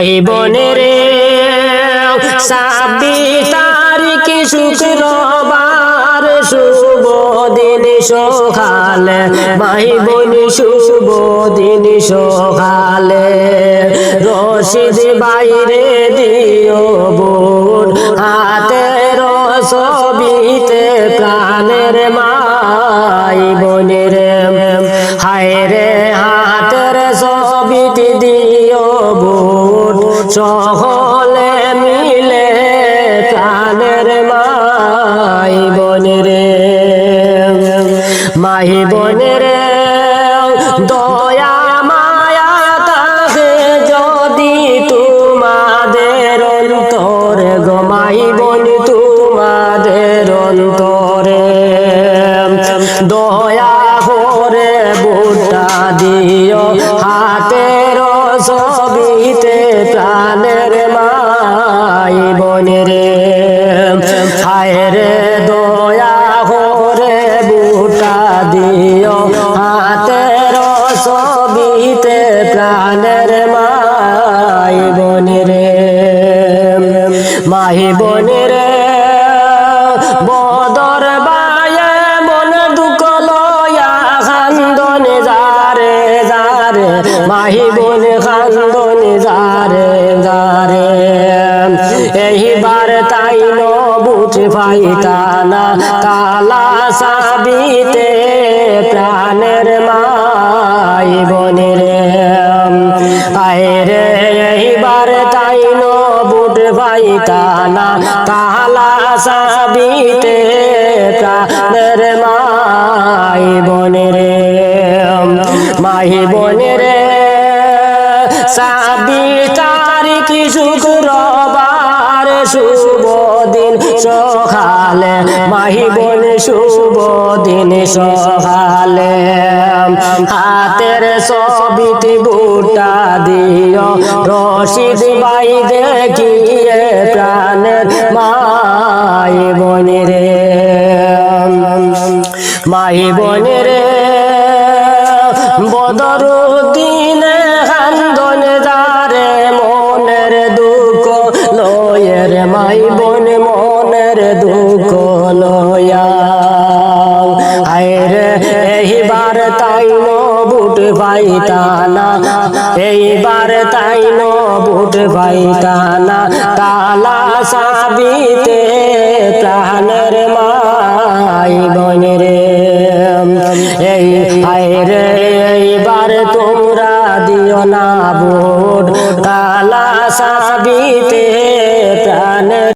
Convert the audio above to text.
এই বনেরে 26 তারিখ শুক্রবার শুভ দিন সকালে ভাই বোন শুভ দিন সকালে রশিদ বাইরে দিও বোন হাতের ছবিতে প্রাণের মাই বোনের হায় রে হাতের ছবিতে দিও বোন সকলে মিলে প্রাণের মাই বোনের মাই বোনের দয়া মায়া তাহে যদি তোমাদের অন্তরে গো মাই বোন তোমাদের অন্তরে দয়া করে বুটা দিও হাতের ছবিতে প্রাণের মাই বোনের হায় রে দয়া করে বুটা দিও হাতের ছবিতে প্রাণের মাই বোনের মাই বোনের বদর বায়ে মন দুঃখ লয়া খান্দন যারে যারে মাহি বোন খান্দন যারে যারে এইবার তাই বুঝ পাইতানা কালা সাবিতে প্রাণের মাই বোনের আয় রে এইবার তাই বুঝ পাইতানা কালা সাবিতে প্রাণের মাই বোনের মাই বোনের 26 তারিখ শুক্রবার শুভ দিন সকালে মাহি বোন শুভ দিন সকালে হাতের ছবিতে বুটা দিও রশিদ বাই দেখিয়ে প্রাণের মাই বোনের মাই বোনের বদরুদ্দিনে খান্দন যারে মনের দুঃখ লয়ের মাই বোন মনের দুঃখ লয়া আয় রে এইবার তাই বুট পাইতানা এইবার তাই বুট পাইতানা কালা সাবিতে প্রাণের মাই বোনের এই আয় রে এইবার তোমরা দিও না বুট কালা সাবিতে